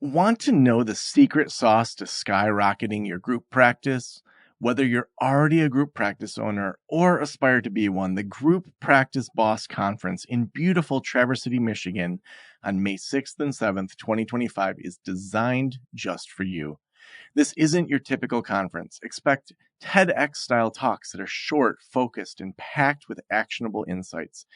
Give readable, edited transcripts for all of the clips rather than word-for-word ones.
Want to know the secret sauce to skyrocketing your group practice? Whether you're already a group practice owner or aspire to be one, the Group Practice Boss Conference in beautiful Traverse City, Michigan on May 6th and 7th, 2025 is designed just for you. This isn't your typical conference. Expect TEDx-style talks that are short, focused, and packed with actionable insights.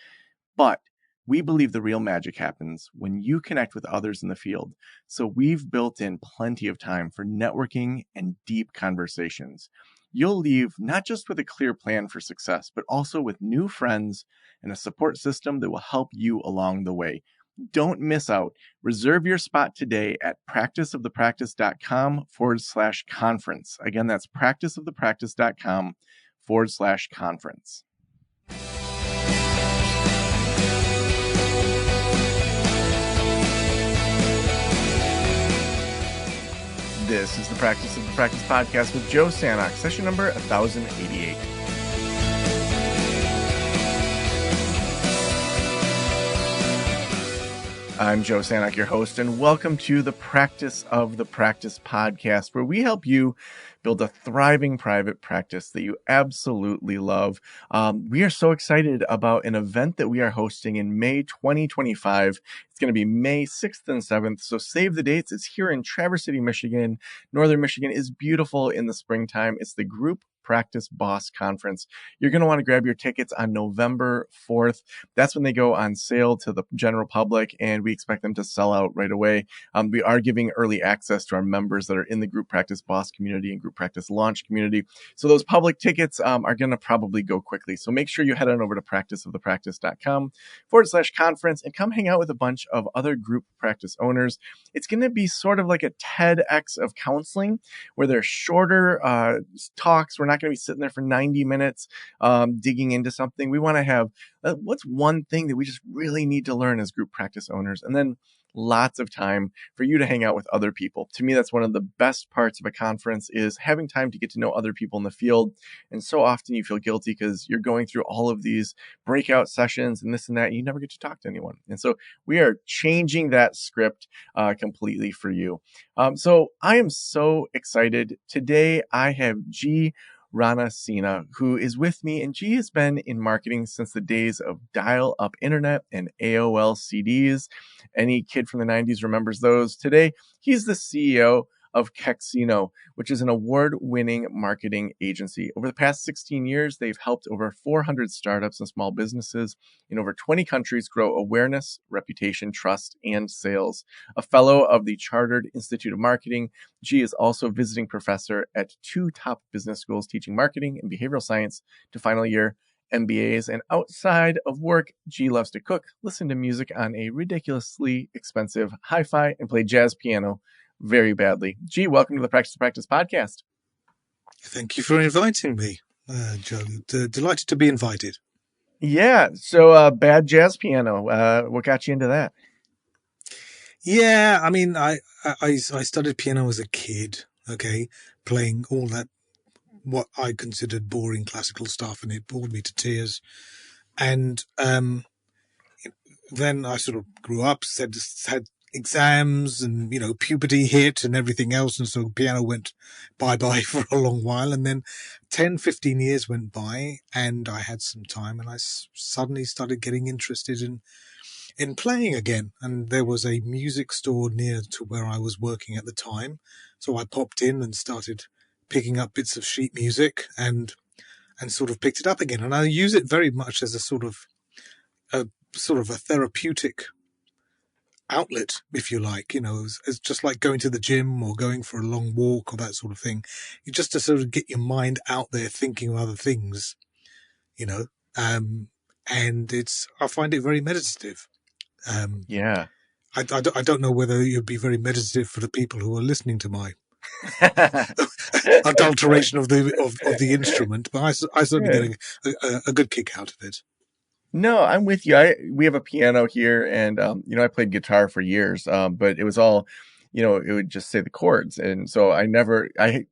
But we believe the real magic happens when you connect with others in the field. So we've built in plenty of time for networking and deep conversations. You'll leave not just with a clear plan for success, but also with new friends and a support system that will help you along the way. Don't miss out. Reserve your spot today at practiceofthepractice.com/conference. Again, that's practiceofthepractice.com/conference. This is the Practice of the Practice podcast with Joe Sanok, session number 1088. I'm Joe Sanok, your host, and welcome to the Practice of the Practice podcast, where we help you build a thriving private practice that you absolutely love. We are so excited about an event that we are hosting in May 2025. It's going to be May 6th and 7th, so save the dates. It's here in Traverse City, Michigan. Northern Michigan is beautiful in the springtime. It's the Group Practice Boss Conference. You're going to want to grab your tickets on November 4th. That's when they go on sale to the general public, and we expect them to sell out right away. We are giving early access to our members that are in the Group Practice Boss community and Group Practice Launch community. So those public tickets are going to probably go quickly. So make sure you head on over to practiceofthepractice.com/conference and come hang out with a bunch of other group practice owners. It's going to be sort of like a TEDx of counseling, where there's shorter talks. We're not going to be sitting there for 90 minutes digging into something. We want to have what's one thing that we just really need to learn as group practice owners, and then lots of time for you to hang out with other people. To me, that's one of the best parts of a conference, is having time to get to know other people in the field. And so often you feel guilty because you're going through all of these breakout sessions and this and that, and you never get to talk to anyone. And so we are changing that script completely for you. So I am so excited. Today I have Gee Ranasinha, who is with me, and Gee has been in marketing since the days of dial-up internet and AOL CDs. Any kid from the 90s remembers those. Today, he's the CEO of Kexino, which is an award-winning marketing agency. Over the past 16 years, they've helped over 400 startups and small businesses in over 20 countries grow awareness, reputation, trust, and sales. A fellow of the Chartered Institute of Marketing, Gee is also visiting professor at 2 top business schools teaching marketing and behavioral science to final year MBAs. And outside of work, Gee loves to cook, listen to music on a ridiculously expensive hi-fi, and play jazz piano very badly. Gee, welcome to the Practice to Practice podcast. Thank you for inviting me, Joe. Delighted to be invited. Yeah. So bad jazz piano. What got you into that? Yeah, I mean, I studied piano as a kid, okay, playing all that, what I considered boring classical stuff, and it bored me to tears. And then I sort of grew up, had exams, and puberty hit and everything else, and so piano went bye-bye for a long while. And then 10-15 years went by, and I had some time, and I suddenly started getting interested in playing again. And there was a music store near to where I was working at the time, so I popped in and started picking up bits of sheet music and sort of picked it up again. And I use it very much as a sort of a therapeutic outlet, if you like, as just like going to the gym or going for a long walk or that sort of thing. You just to sort of get your mind out there thinking of other things, and I find it very meditative. Yeah. I don't know whether it'd be very meditative for the people who are listening to my adulteration of the instrument, but I certainly get a good kick out of it. No, I'm with you. We have a piano here, and I played guitar for years, but it was all, it would just say the chords, and so I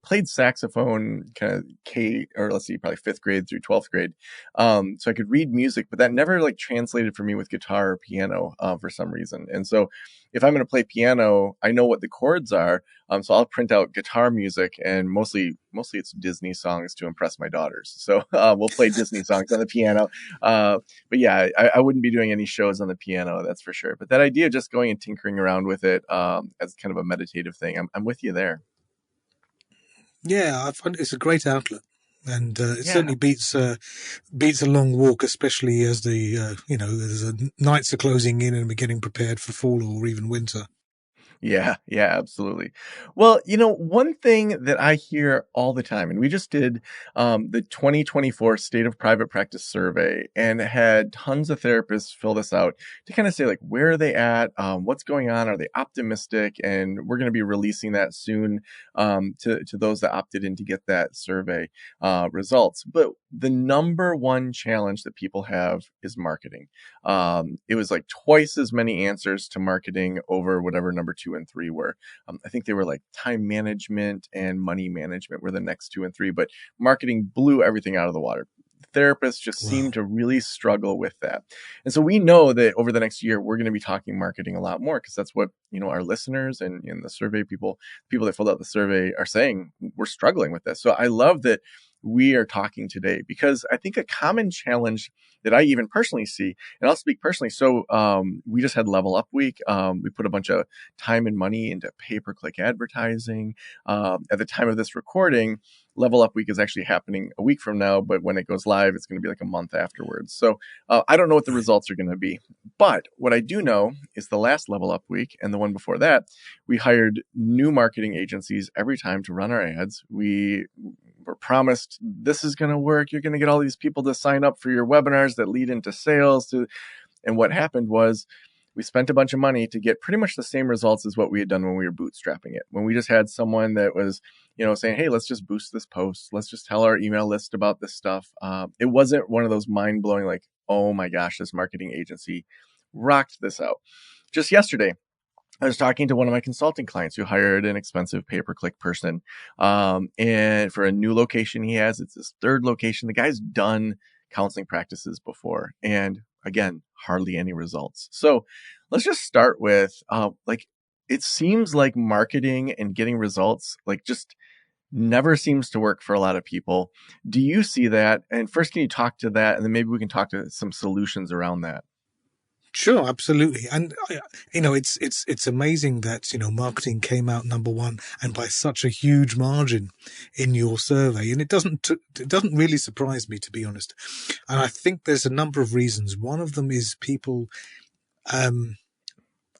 played saxophone kind of probably 5th grade through 12th grade, so I could read music, but that never like translated for me with guitar or piano for some reason, and so if I'm going to play piano, I know what the chords are. So I'll print out guitar music, and mostly it's Disney songs to impress my daughters. So we'll play Disney songs on the piano. But yeah, I wouldn't be doing any shows on the piano, that's for sure. But that idea of just going and tinkering around with it as kind of a meditative thing, I'm with you there. Yeah, I find it's a great outlet, and it Yeah. certainly beats a long walk, especially as the as the nights are closing in and we're getting prepared for fall or even winter. Yeah, yeah, absolutely. Well, one thing that I hear all the time, and we just did the 2024 State of Private Practice survey and had tons of therapists fill this out to kind of say, like, where are they at? What's going on? Are they optimistic? And we're going to be releasing that soon to those that opted in to get that survey results. But the number one challenge that people have is marketing. It was like twice as many answers to marketing over whatever number 2 and 3 were. I think they were like time management and money management were the next 2 and 3, but marketing blew everything out of the water. Therapists just seem Wow. to really struggle with that. And so we know that over the next year, we're going to be talking marketing a lot more because that's what, our listeners and the survey people that filled out the survey are saying we're struggling with this. So I love that we are talking today because I think a common challenge that I even personally see, and I'll speak personally. So we just had Level Up Week. We put a bunch of time and money into pay-per-click advertising. At the time of this recording, Level Up Week is actually happening a week from now, but when it goes live, it's going to be like a month afterwards. So I don't know what the Right. results are going to be. But what I do know is the last Level Up Week and the one before that, we hired new marketing agencies every time to run our ads. We were promised this is going to work. You're going to get all these people to sign up for your webinars that lead into sales. And what happened was we spent a bunch of money to get pretty much the same results as what we had done when we were bootstrapping it. When we just had someone that was, saying, hey, let's just boost this post. Let's just tell our email list about this stuff. It wasn't one of those mind blowing, like, oh my gosh, this marketing agency rocked this out. Just yesterday, I was talking to one of my consulting clients who hired an expensive pay-per-click person. And for a new location he has, it's his third location. The guy's done counseling practices before. And again, hardly any results. So let's just start with, it seems like marketing and getting results, like just never seems to work for a lot of people. Do you see that? And first, can you talk to that? And then maybe we can talk to some solutions around that. Sure, absolutely, and it's amazing that marketing came out number one and by such a huge margin in your survey, and it doesn't really surprise me, to be honest. And I think there's a number of reasons. One of them is people,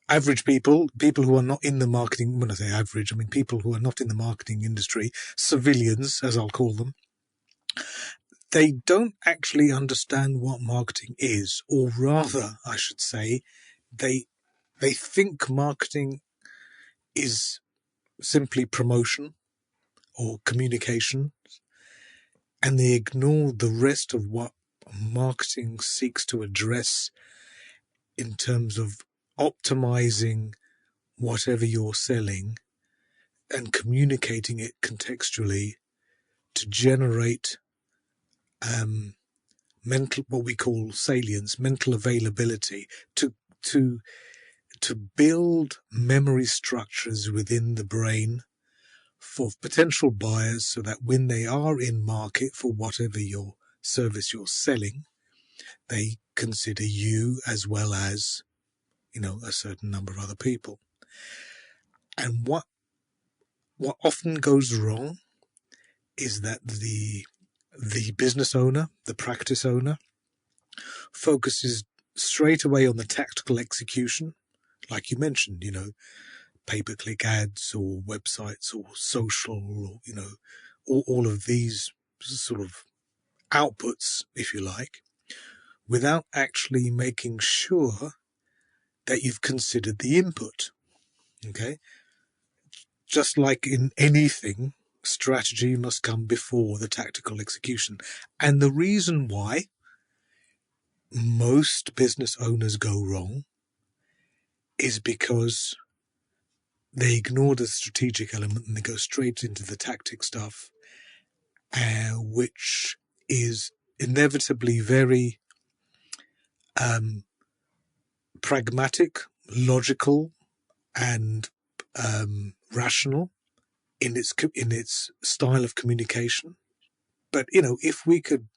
average people who are not in the marketing. When I say average, I mean people who are not in the marketing industry, civilians, as I'll call them. They don't actually understand what marketing is, or rather, I should say, they they think marketing is simply promotion or communication, and they ignore the rest of what marketing seeks to address in terms of optimizing whatever you're selling and communicating it contextually to generate mental, what we call salience, mental availability, to to to build memory structures within the brain for potential buyers so that when they are in market for whatever your service you're selling, they consider you as well as, a certain number of other people. And what often goes wrong is that the business owner, the practice owner, focuses straight away on the tactical execution, like you mentioned, pay-per-click ads or websites or social, or, all of these sort of outputs, if you like, without actually making sure that you've considered the input. Okay? Just like in anything, strategy must come before the tactical execution. And the reason why most business owners go wrong is because they ignore the strategic element and they go straight into the tactic stuff, which is inevitably very pragmatic, logical, and rational in its style of communication. But if we could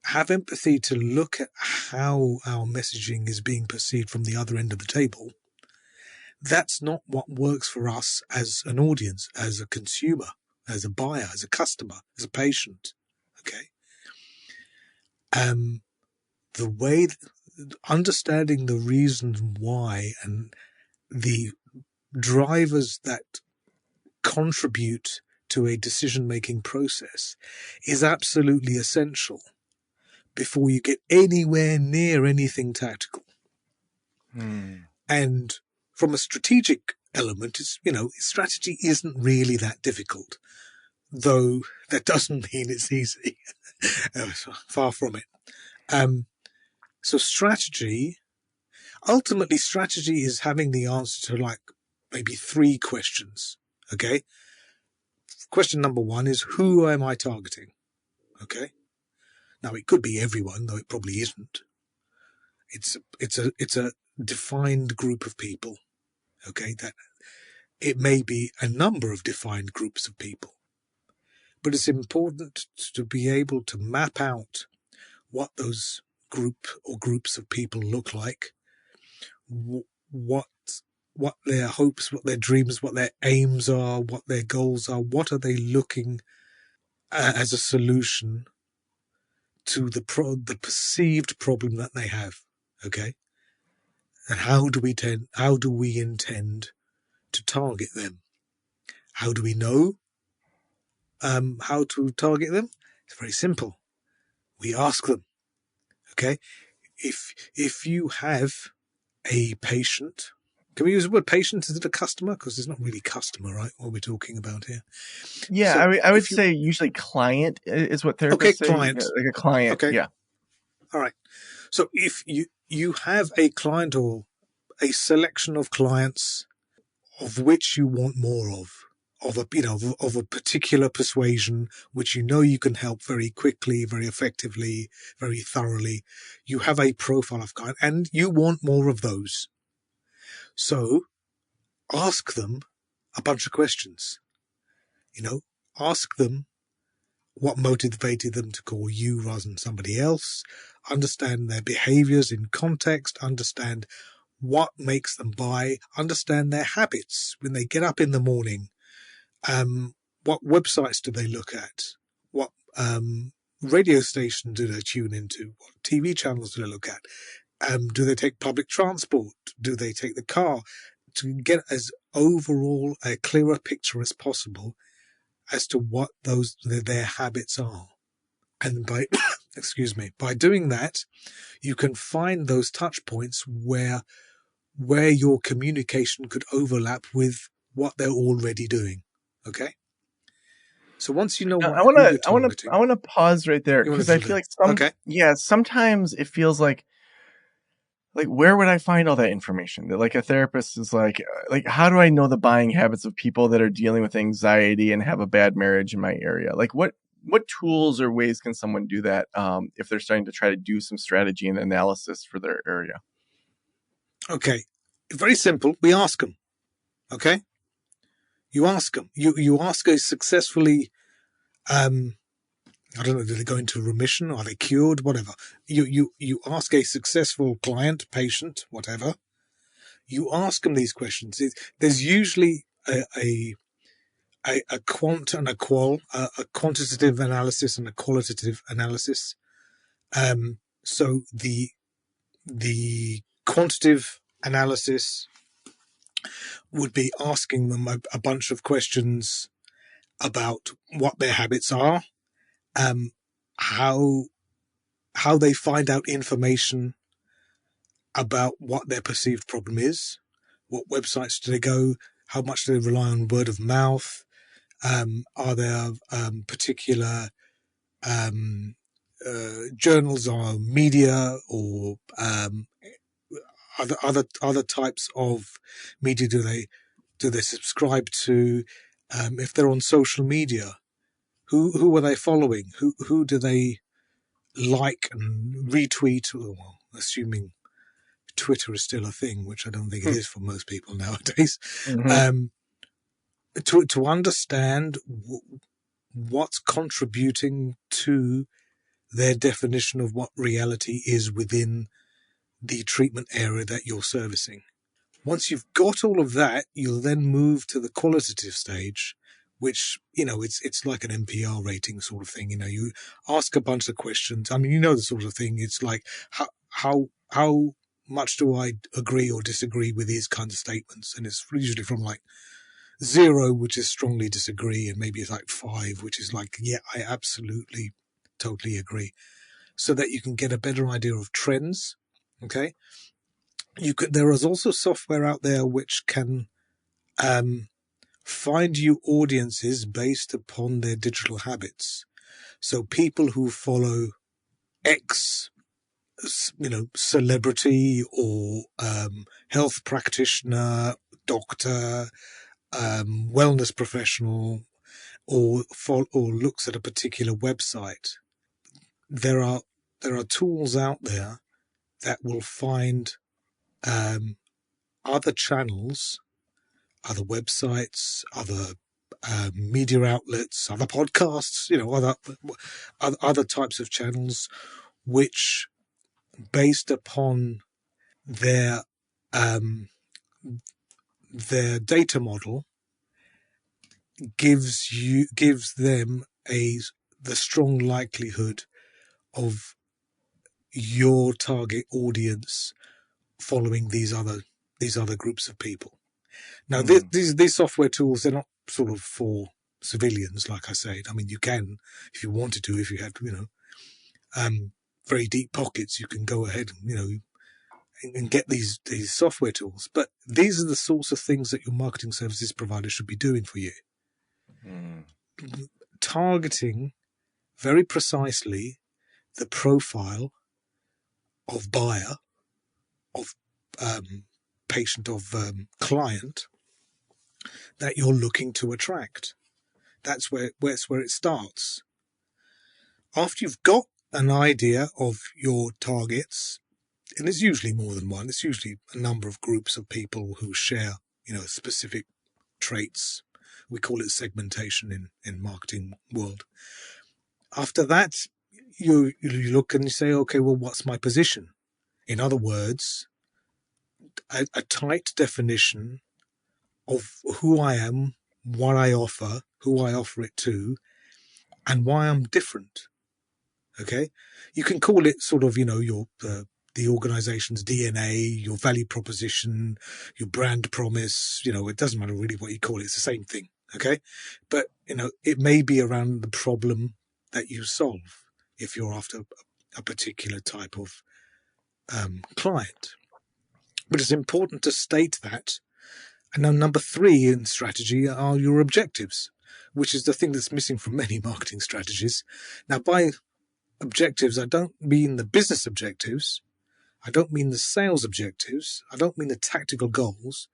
have empathy to look at how our messaging is being perceived from the other end of the table, that's not what works for us as an audience, as a consumer, as a buyer, as a customer, as a patient. Okay. The way, understanding the reasons why and the drivers that contribute to a decision-making process is absolutely essential before you get anywhere near anything tactical. And from a strategic element, strategy isn't really that difficult, though that doesn't mean it's easy. Far from it. So ultimately strategy is having the answer to maybe 3 questions. Okay. Question number 1 is, who am I targeting? Okay. Now it could be everyone, though it probably isn't. It's a defined group of people. Okay. That it may be a number of defined groups of people, but it's important to be able to map out what those groups of people look like, what their hopes, what their dreams, what their aims are, what their goals are, what are they looking as a solution to the perceived problem that they have. Okay. And how do we intend to target them? How do we know how to target them? It's very simple. We ask them. Okay. If you have a patient, can we use the word patient instead of customer? Because it's not really customer, right? What we're talking about here. Yeah, So I would say usually client is what therapists say. client. Like a client. Okay. Yeah. All right. So if you have a client or a selection of clients of which you want more of a particular persuasion, which you can help very quickly, very effectively, very thoroughly. You have a profile of client and you want more of those. So ask them a bunch of questions. Ask them what motivated them to call you rather than somebody else. Understand their behaviors in context. Understand what makes them buy. Understand their habits when they get up in the morning. What websites do they look at? What radio station do they tune into? What TV channels do they look at? Do they take public transport? Do they take the car? To get as overall a clearer picture as possible as to what their habits are. And by doing that, you can find those touch points where your communication could overlap with what they're already doing. Okay. So once you know I who want you're targeting, I want to pause right there you want because to I do feel that. like Okay. sometimes it feels like where would I find all that information? That like a therapist is like how do I know the buying habits of people that are dealing with anxiety and have a bad marriage in my area? Like what tools or ways can someone do that if they're starting to try to do some strategy and analysis for their area? Okay. Very simple. We ask them. Okay. You ask them. You ask a successfully, I don't know, do they go into remission? Are they cured? Whatever. You ask a successful client, patient, whatever. You ask them these questions. There's usually a quant and a qual, a quantitative analysis and a qualitative analysis. So the quantitative analysis would be asking them a bunch of questions about what their habits are, how they find out information about what their perceived problem is, what websites do they go, how much do they rely on word of mouth, are there particular journals or media or other types of media do they subscribe to? If they're on social media, who are they following? Who do they like and retweet? Well, assuming Twitter is still a thing, which I don't think it is for most people nowadays, Mhm. to understand what's contributing to their definition of what reality is within the treatment area that you're servicing. Once you've got all of that, you'll then move to the qualitative stage, which, it's like an NPR rating sort of thing. You ask a bunch of questions. I mean, the sort of thing. It's like, how much do I agree or disagree with these kinds of statements? And it's usually from like 0, which is strongly disagree, and maybe it's like 5, which is like, yeah, I absolutely, totally agree. So that you can get a better idea of trends. Okay. There is also software out there which can find you audiences based upon their digital habits. So people who follow X, celebrity or health practitioner, doctor, wellness professional, or looks at a particular website. There are tools out there that will find other channels, other websites, other media outlets, other podcasts, other types of channels, which, based upon their their data model, gives them the strong likelihood of your target audience following these other groups of people. Now, these software tools, they're not sort of for civilians, like I said. I mean, you can, if you wanted to, if you had, very deep pockets, you can go ahead and get these software tools. But these are the sorts of things that your marketing services provider should be doing for you. Targeting very precisely the profile of buyer, of patient, of client that you're looking to attract. That's where it starts. After you've got an idea of your targets, and it's usually more than one, it's usually a number of groups of people who share, specific traits. We call it segmentation in marketing world. After that, you look and you say, okay, well, what's my position? In other words, a tight definition of who I am, what I offer, who I offer it to, and why I'm different. Okay, you can call it sort of, your the organization's DNA, your value proposition, your brand promise. It doesn't matter really what you call it; it's the same thing. Okay, but it may be around the problem that you solve if you're after a particular type of client. But it's important to state that. And now, number 3 in strategy are your objectives, which is the thing that's missing from many marketing strategies. Now, by objectives, I don't mean the business objectives. I don't mean the sales objectives. I don't mean the tactical goals.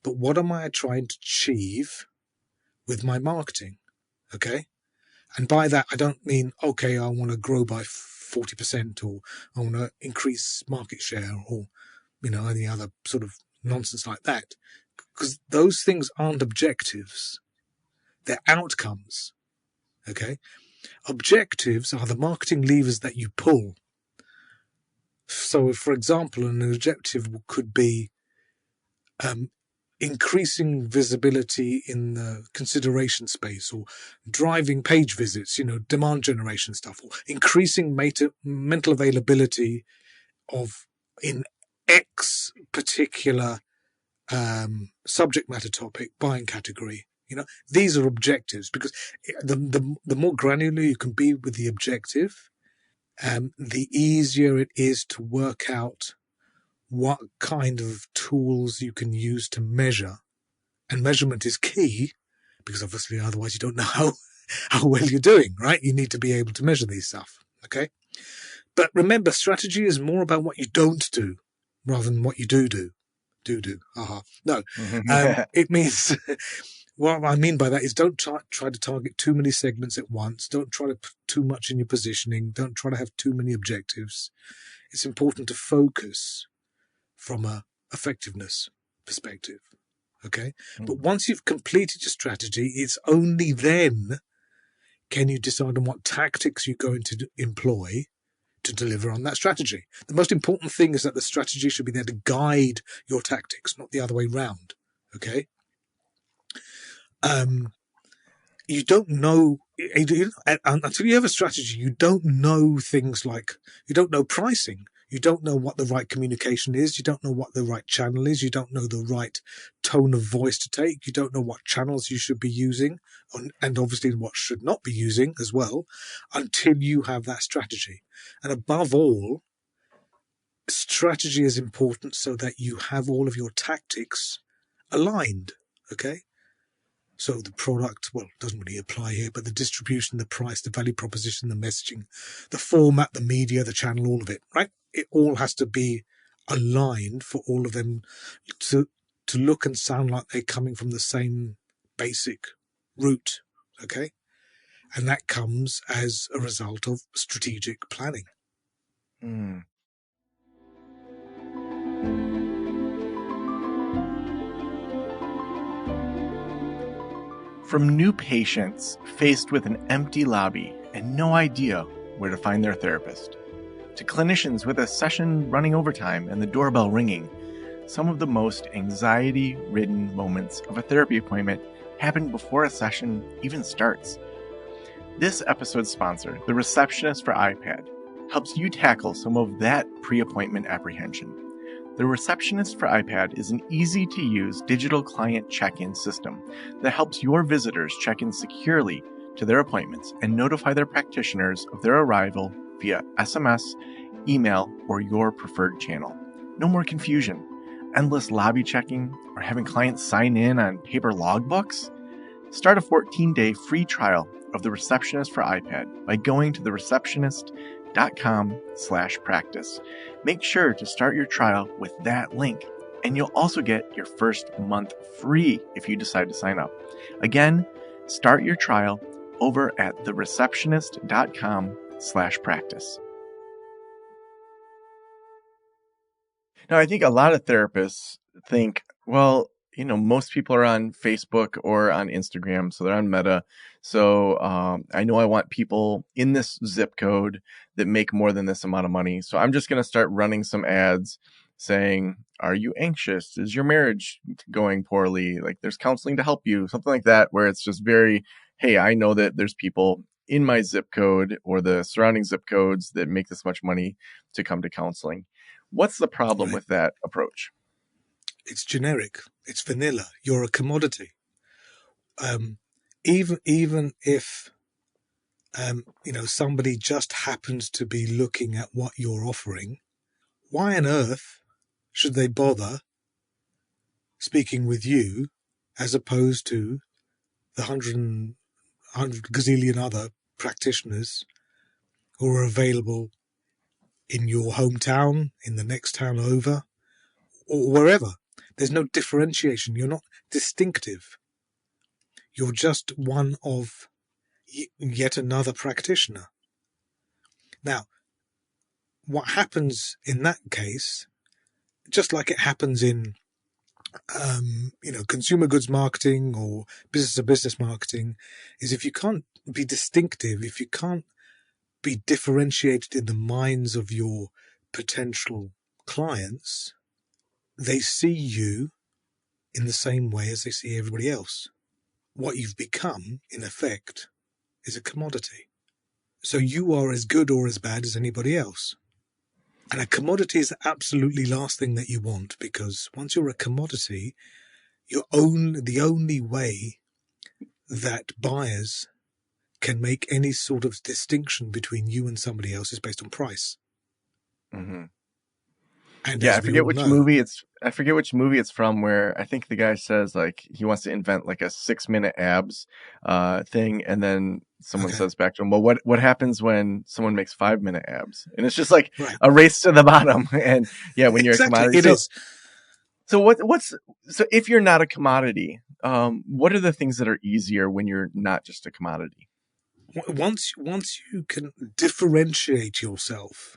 But what am I trying to achieve with my marketing? Okay. And by that, I don't mean, okay, I want to grow by 40%, or I want to increase market share, or, any other sort of nonsense like that. Because those things aren't objectives. They're outcomes. Okay. Objectives are the marketing levers that you pull. So, for example, an objective could be increasing visibility in the consideration space, or driving page visits, demand generation stuff, or increasing mental availability in X particular subject matter topic, buying category. These are objectives, because the more granular you can be with the objective, the easier it is to work out what kind of tools you can use to measure. And measurement is key, because obviously otherwise you don't know how well you're doing, right? You need to be able to measure these stuff, okay? But remember, strategy is more about what you don't do rather than what you do. No, it means, what I mean by that is, don't try to target too many segments at once. Don't try to put too much in your positioning. Don't try to have too many objectives. It's important to focus from a effectiveness perspective. Okay. But Mm. once you've completed your strategy, it's only then can you decide on what tactics you're going to employ to deliver on that strategy. The most important thing is that the strategy should be there to guide your tactics, not the other way round. Okay. You don't know until you have a strategy. You don't know things like you don't know pricing. You don't know what the right communication is. You don't know what the right channel is. You don't know the right tone of voice to take. You don't know what channels you should be using and obviously what should not be using as well until you have that strategy. And above all, strategy is important so that you have all of your tactics aligned. Okay. So the product, well, it doesn't really apply here, but the distribution, the price, the value proposition, the messaging, the format, the media, the channel, all of it, right? It all has to be aligned for all of them to look and sound like they're coming from the same basic route, okay? And that comes as a result of strategic planning. Mm. From new patients faced with an empty lobby and no idea where to find their therapist, to clinicians with a session running overtime and the doorbell ringing, some of the most anxiety-ridden moments of a therapy appointment happen before a session even starts. This episode's sponsor, The Receptionist for iPad, helps you tackle some of that pre-appointment apprehension. The Receptionist for iPad is an easy-to-use digital client check-in system that helps your visitors check in securely to their appointments and notify their practitioners of their arrival via SMS, email, or your preferred channel. No more confusion, endless lobby checking, or having clients sign in on paper logbooks. Start a 14-day free trial of The Receptionist for iPad by going to thereceptionist.com/practice. Make sure to start your trial with that link, and you'll also get your first month free if you decide to sign up. Again, start your trial over at thereceptionist.com/practice. Now, I think a lot of therapists think, well, most people are on Facebook or on Instagram, so they're on Meta. So I know I want people in this zip code that make more than this amount of money. So I'm just going to start running some ads saying, are you anxious? Is your marriage going poorly? Like, there's counseling to help you, something like that, where it's just very, hey, I know that there's people in my zip code or the surrounding zip codes that make this much money to come to counseling. What's the problem with that approach? It's generic. It's vanilla. You're a commodity. Even if somebody just happens to be looking at what you're offering, why on earth should they bother speaking with you as opposed to the 100 gazillion other practitioners who are available in your hometown, in the next town over, or wherever? There's no differentiation. You're not distinctive. You're just one of yet another practitioner. Now, what happens in that case, just like it happens in consumer goods marketing or business to business marketing, is if you can't be distinctive, if you can't be differentiated in the minds of your potential clients, they see you in the same way as they see everybody else. What you've become, in effect, is a commodity. So you are as good or as bad as anybody else. And a commodity is the absolutely last thing that you want, because once you're a commodity, the only way that buyers can make any sort of distinction between you and somebody else is based on price. Mm-hmm. And Yeah, as we all know, I forget which movie it's from, where I think the guy says like he wants to invent like a 6-minute abs thing, and then someone okay, says back to him, well, what happens when someone makes 5-minute abs? And it's just like right, a race to the bottom. And yeah, when you're a exactly, commodity. it is. So if you're not a commodity, what are the things that are easier when you're not just a commodity? Once you can differentiate yourself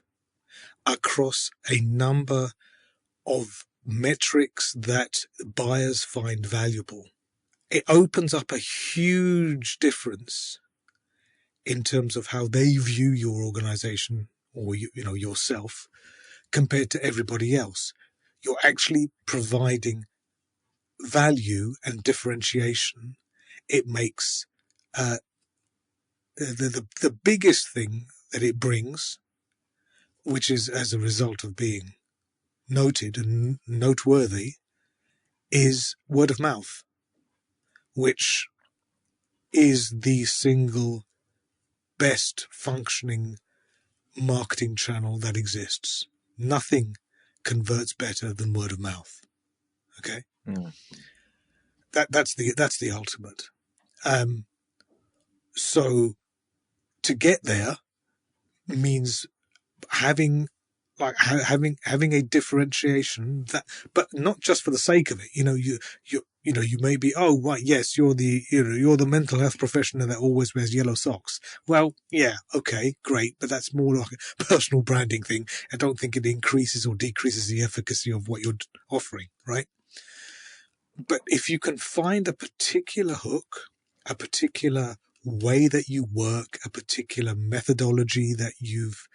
across a number of metrics that buyers find valuable. It opens up a huge difference in terms of how they view your organization or yourself compared to everybody else. You're actually providing value and differentiation. It makes the biggest thing that it brings, which is as a result of being noted and noteworthy, is word of mouth, which is the single best functioning marketing channel that exists. Nothing converts better than word of mouth. Okay, that's the ultimate. So to get there means having having a differentiation, that, but not just for the sake of it. You may be, oh right, yes, you're the mental health professional that always wears yellow socks. Well, yeah, okay, great, but that's more like a personal branding thing. I don't think it increases or decreases the efficacy of what you're offering, right? But if you can find a particular hook, a particular way that you work, a particular methodology that you've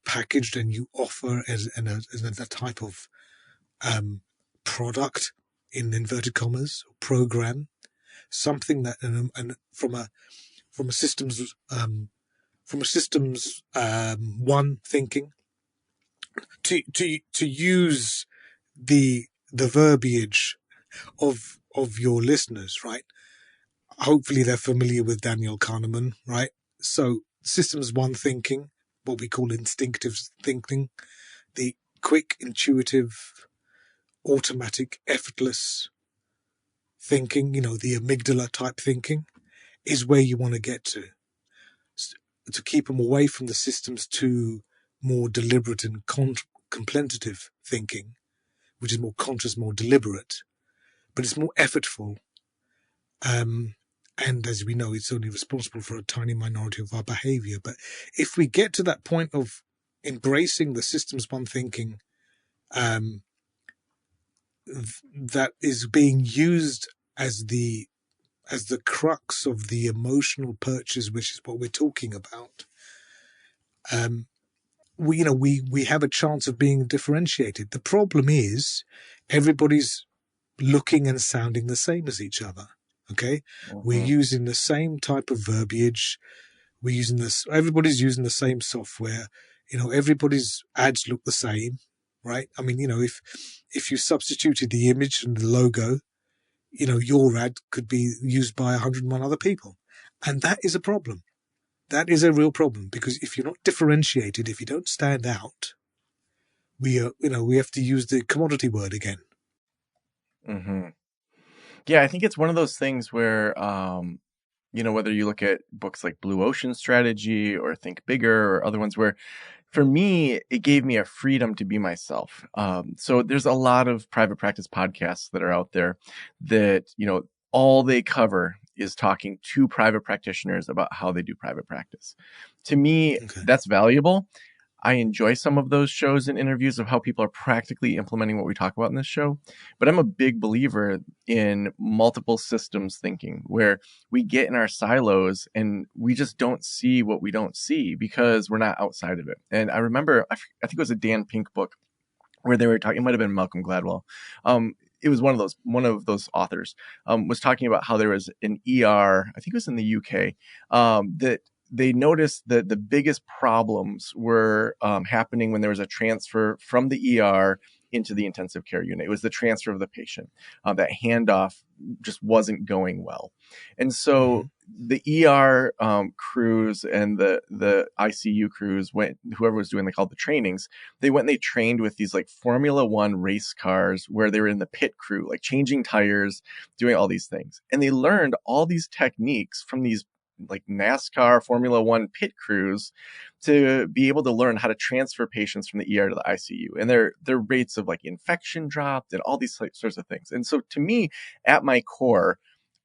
packaged and you offer as a type of product, in inverted commas, program, something that and from a systems one thinking, to use the verbiage of your listeners, right? Hopefully they're familiar with Daniel Kahneman, right? So systems one thinking, what we call instinctive thinking, the quick, intuitive, automatic, effortless thinking, the amygdala type thinking, is where you want to get to keep them away from the systems to more deliberate and contemplative thinking, which is more conscious, more deliberate, but it's more effortful. And as we know, it's only responsible for a tiny minority of our behavior. But if we get to that point of embracing the systems one thinking, that is being used as the crux of the emotional purchase, which is what we're talking about, we have a chance of being differentiated. The problem is everybody's looking and sounding the same as each other. Okay, we're using the same type of verbiage. We're using this. Everybody's using the same software. Everybody's ads look the same, right? I mean, if you substituted the image and the logo, your ad could be used by 101 other people, and that is a problem. That is a real problem, because if you're not differentiated, if you don't stand out, we have to use the commodity word again. Mm-hmm. Yeah, I think it's one of those things where, whether you look at books like Blue Ocean Strategy or Think Bigger or other ones, where for me, it gave me a freedom to be myself. So there's a lot of private practice podcasts that are out there that, all they cover is talking to private practitioners about how they do private practice. To me, that's valuable. I enjoy some of those shows and interviews of how people are practically implementing what we talk about in this show. But I'm a big believer in multiple systems thinking, where we get in our silos and we just don't see what we don't see because we're not outside of it. And I remember, I think it was a Dan Pink book where they were talking, it might have been Malcolm Gladwell. It was one of those authors was talking about how there was an ER, I think it was in the UK, that they noticed that the biggest problems were happening when there was a transfer from the ER into the intensive care unit. It was the transfer of the patient. That handoff just wasn't going well. And so the ER crews and the ICU crews whoever was doing, they called the trainings, they went and they trained with these like Formula One race cars where they were in the pit crew, like changing tires, doing all these things. And they learned all these techniques from these like NASCAR Formula One pit crews to be able to learn how to transfer patients from the ER to the ICU. And their rates of like infection dropped and all these sorts of things. And so to me, at my core,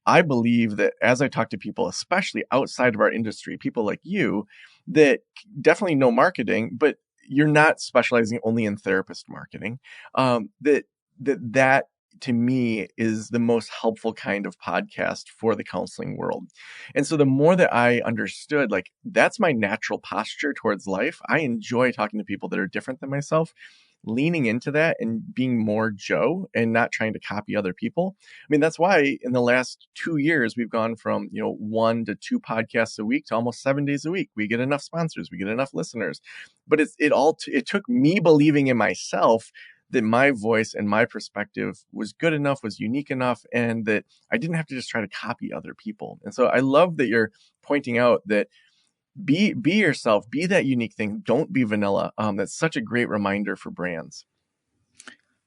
I believe that as I talk to people, especially outside of our industry, people like you that definitely know marketing, but you're not specializing only in therapist marketing. That to me is the most helpful kind of podcast for the counseling world. And so the more that I understood, like, that's my natural posture towards life. I enjoy talking to people that are different than myself, leaning into that and being more Joe and not trying to copy other people. I mean, that's why in the last 2 years, we've gone from, 1 to 2 podcasts a week to almost 7 days a week. We get enough sponsors, we get enough listeners, but it took me believing in myself that my voice and my perspective was good enough, was unique enough, and that I didn't have to just try to copy other people. And so I love that you're pointing out that be yourself, be that unique thing. Don't be vanilla. That's such a great reminder for brands.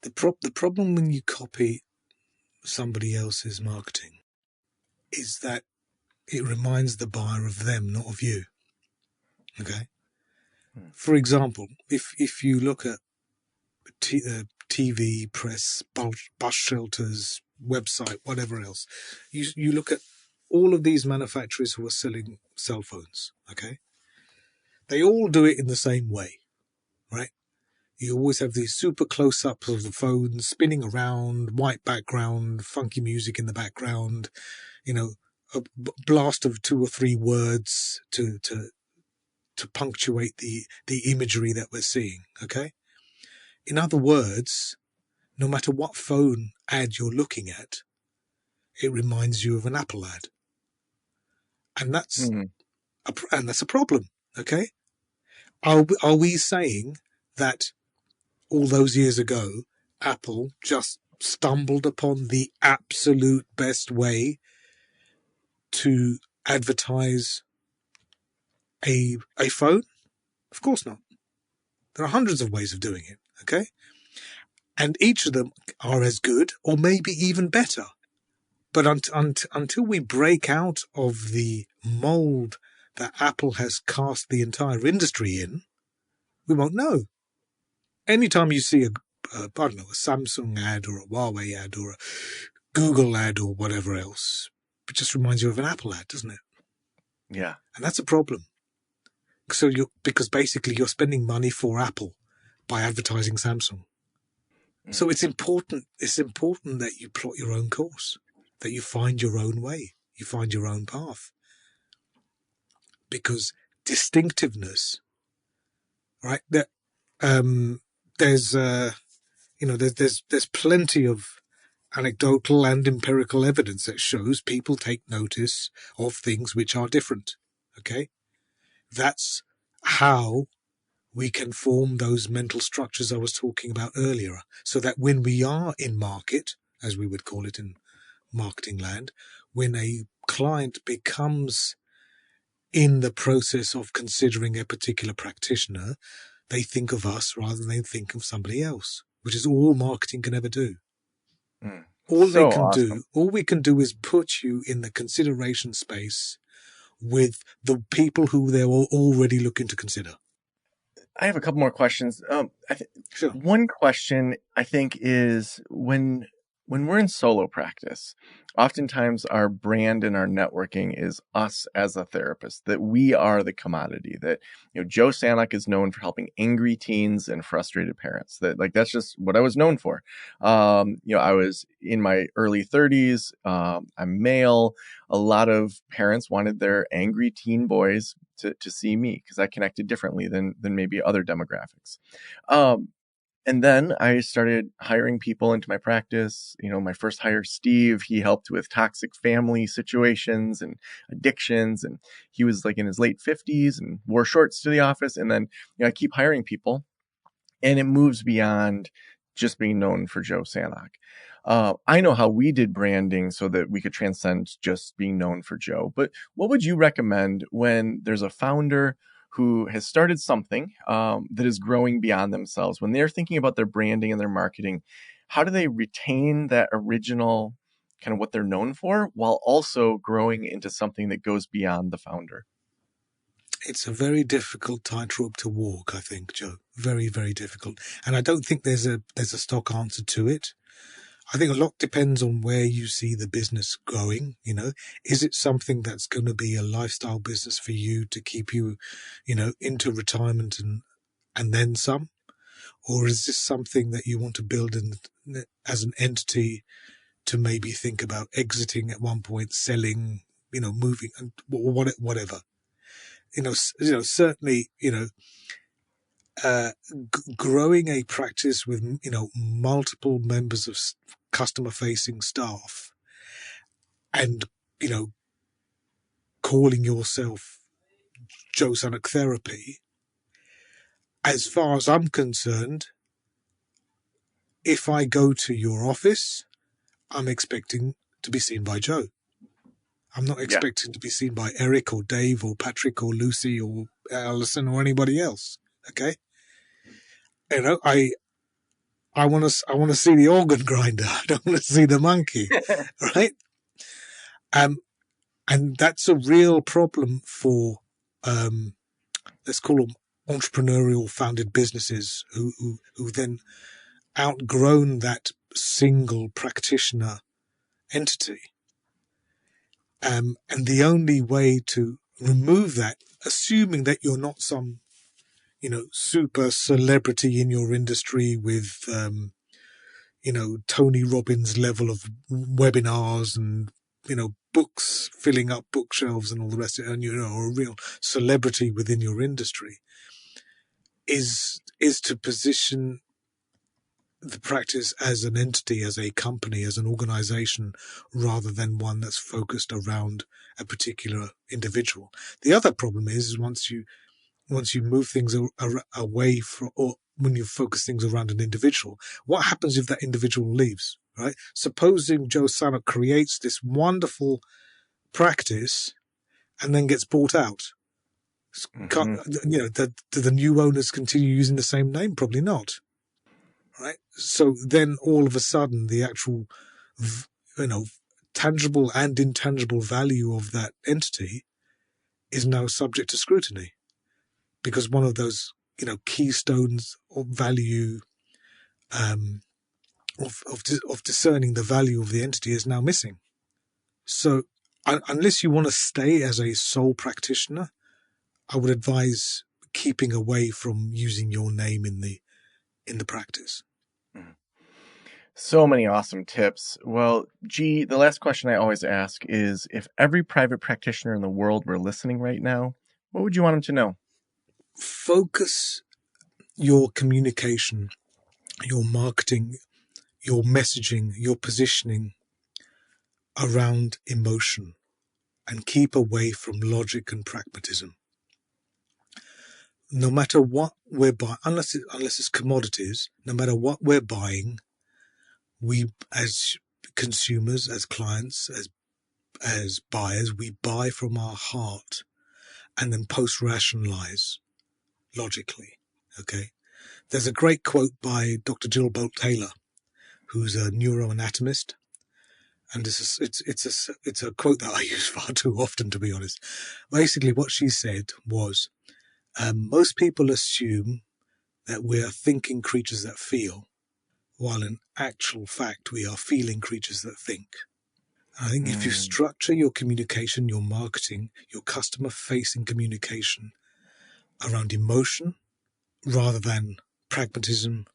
The problem when you copy somebody else's marketing is that it reminds the buyer of them, not of you. Okay. For example, if you look at TV, press, bus shelters, website, whatever else, you look at all of these manufacturers who are selling cell phones. Okay. They all do it in the same way, right? You always have these super close-ups of the phone spinning around, white background, funky music in the background, a blast of 2 or 3 words to punctuate the imagery that we're seeing, okay? In other words, no matter what phone ad you're looking at, it reminds you of an Apple ad. And that's a problem, okay? Are we saying that all those years ago, Apple just stumbled upon the absolute best way to advertise a phone? Of course not. There are hundreds of ways of doing it, okay? And each of them are as good or maybe even better. But until we break out of the mold that Apple has cast the entire industry in, we won't know. Anytime you see a Samsung ad or a Huawei ad or a Google ad or whatever else, it just reminds you of an Apple ad, doesn't it? Yeah. And that's a problem. Because basically you're spending money for Apple by advertising Samsung. So it's important that you plot your own course, that you find your own way, you find your own path. Because distinctiveness, right? There's plenty of anecdotal and empirical evidence that shows people take notice of things which are different. Okay? That's how we can form those mental structures I was talking about earlier, so that when we are in market, as we would call it in marketing land, when a client becomes in the process of considering a particular practitioner, they think of us rather than they think of somebody else, which is all marketing can ever do. All we can do is put you in the consideration space with the people who they're already looking to consider. I have a couple more questions. Sure. One question I think is when we're in solo practice, oftentimes our brand and our networking is us as a therapist, that we are the commodity, that, Joe Sanok is known for helping angry teens and frustrated parents. That's just what I was known for. I was in my early 30s. I'm male. A lot of parents wanted their angry teen boys to see me because I connected differently than maybe other demographics. And then I started hiring people into my practice. My first hire, Steve, he helped with toxic family situations and addictions. And he was like in his late 50s and wore shorts to the office. And then, I keep hiring people, and it moves beyond just being known for Joe Sanok. I know how we did branding so that we could transcend just being known for Joe. But what would you recommend when there's a founder who has started something that is growing beyond themselves, when they're thinking about their branding and their marketing? How do they retain that original kind of what they're known for while also growing into something that goes beyond the founder? It's a very difficult tightrope to walk, I think, Joe. Very, very difficult. And I don't think there's a stock answer to it. I think a lot depends on where you see the business going. Is it something that's going to be a lifestyle business for you to keep you, into retirement and and then some? Or is this something that you want to build as an entity to maybe think about exiting at one point, selling, moving, and whatever? Certainly, growing a practice with, multiple members of customer-facing staff, and, calling yourself Joe Sonic Therapy, as far as I'm concerned, if I go to your office, I'm expecting to be seen by Joe. I'm not Yeah. expecting to be seen by Eric or Dave or Patrick or Lucy or Alison or anybody else. Okay, I want to see the organ grinder. I don't want to see the monkey, right? And that's a real problem for let's call them entrepreneurial founded businesses who then outgrown that single practitioner entity. And the only way to remove that, assuming that you're not some, super celebrity in your industry with, Tony Robbins level of webinars and, books filling up bookshelves and all the rest of it, and, a real celebrity within your industry, is to position the practice as an entity, as a company, as an organization, rather than one that's focused around a particular individual. The other problem is once you move things away from, or when you focus things around an individual, what happens if that individual leaves, right? Supposing Joe Sammet creates this wonderful practice and then gets bought out. Do the new owners continue using the same name? Probably not. Right. So then all of a sudden the actual, tangible and intangible value of that entity is now subject to scrutiny, because one of those, keystones of value, of discerning the value of the entity is now missing. So unless you want to stay as a sole practitioner, I would advise keeping away from using your name in the practice. So many awesome tips. Well, Gee, the last question I always ask is, if every private practitioner in the world were listening right now, what would you want them to know? Focus your communication, your marketing, your messaging, your positioning around emotion, and keep away from logic and pragmatism. No matter what we're buying, unless it's commodities, no matter what we're buying, we as consumers, as clients, as buyers, we buy from our heart and then post-rationalize logically. Okay. There's a great quote by Dr. Jill Bolt Taylor, who's a neuroanatomist, and it's a quote that I use far too often, to be honest. Basically, what she said was, most people assume that we are thinking creatures that feel, while in actual fact we are feeling creatures that think. I think if you structure your communication, your marketing, your customer-facing communication around emotion rather than pragmatism,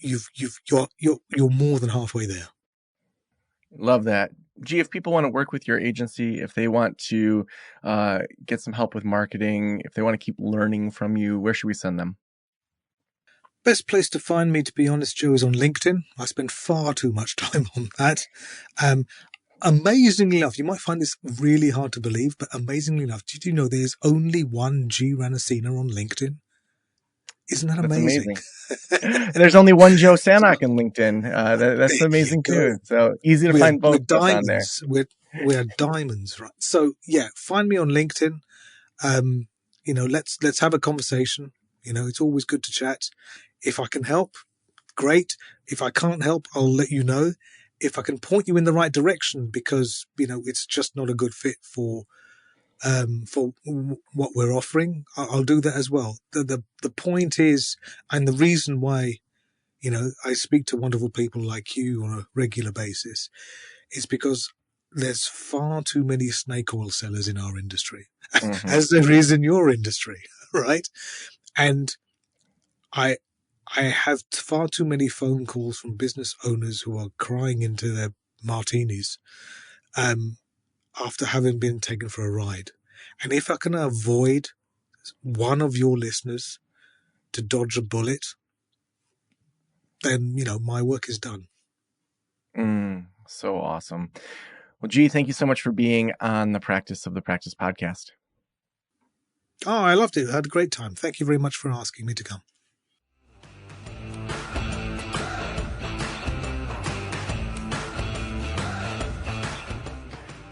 you're more than halfway there. Love that. Gee, if people want to work with your agency, if they want to get some help with marketing, if they want to keep learning from you, where should we send them? Best place to find me, to be honest, Joe, is on LinkedIn. I spend far too much time on that. Amazingly enough, you might find this really hard to believe, but amazingly enough, did you know there's only one Gee Ranasinha on LinkedIn? Isn't that amazing? And there's only one Joe Sanok in LinkedIn. That's amazing too. So easy to find both of us on there. We're diamonds, right? So yeah, find me on LinkedIn. Let's have a conversation. It's always good to chat. If I can help, great. If I can't help, I'll let you know. If I can point you in the right direction, because it's just not a good fit for what we're offering, I'll do that as well. The point is, and the reason why I speak to wonderful people like you on a regular basis, is because there's far too many snake oil sellers in our industry, as there is in your industry, right? And I have far too many phone calls from business owners who are crying into their martinis after having been taken for a ride. And if I can avoid one of your listeners to dodge a bullet, then, my work is done. So awesome. Well, Gee, thank you so much for being on the Practice of the Practice podcast. Oh, I loved it. I had a great time. Thank you very much for asking me to come.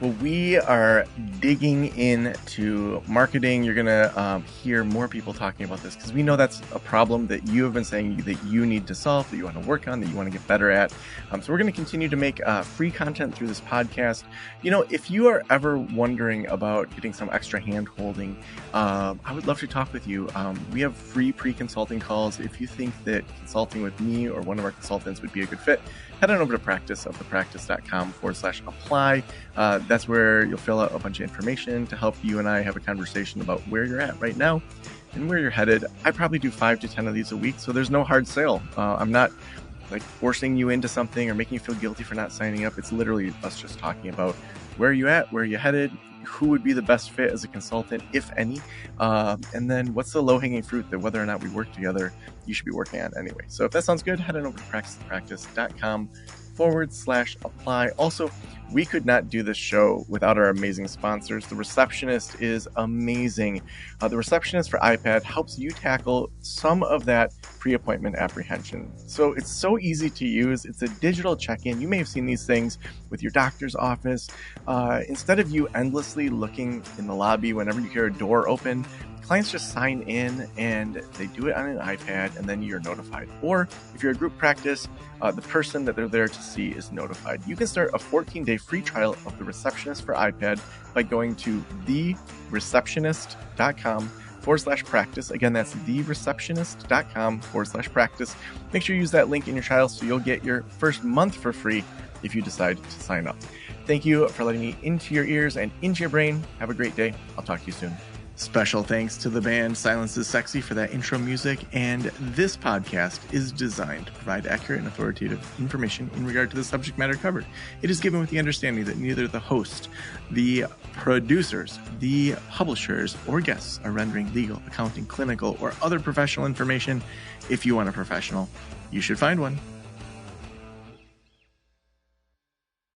Well, we are digging into marketing. You're going to hear more people talking about this because we know that's a problem that you have been saying that you need to solve, that you want to work on, that you want to get better at. So we're going to continue to make free content through this podcast. If you are ever wondering about getting some extra hand-holding, I would love to talk with you. We have free pre-consulting calls. If you think that consulting with me or one of our consultants would be a good fit, head on over to practiceofthepractice.com/apply. That's where you'll fill out a bunch of information to help you and I have a conversation about where you're at right now and where you're headed. I probably do 5 to 10 of these a week, so there's no hard sale. I'm not forcing you into something or making you feel guilty for not signing up. It's literally us just talking about where are you at, where are you headed, who would be the best fit as a consultant, if any, and then what's the low-hanging fruit that whether or not we work together, you should be working on anyway. So if that sounds good, head on over to practicepractice.com/apply. Also, we could not do this show without our amazing sponsors. The Receptionist is amazing. The Receptionist for iPad helps you tackle some of that pre-appointment apprehension. So it's so easy to use. It's a digital check-in. You may have seen these things with your doctor's office. Instead of you endlessly looking in the lobby whenever you hear a door open, clients just sign in and they do it on an iPad and then you're notified. Or if you're a group practice, the person that they're there to see is notified. You can start a 14-day free trial of the Receptionist for iPad by going to thereceptionist.com/practice. Again, that's thereceptionist.com/practice. Make sure you use that link in your trial so you'll get your first month for free if you decide to sign up. Thank you for letting me into your ears and into your brain. Have a great day. I'll talk to you soon. Special thanks to the band Silence is Sexy for that intro music, and this podcast is designed to provide accurate and authoritative information in regard to the subject matter covered. It is given with the understanding that neither the host, the producers, the publishers, or guests are rendering legal, accounting, clinical, or other professional information. If you want a professional, you should find one.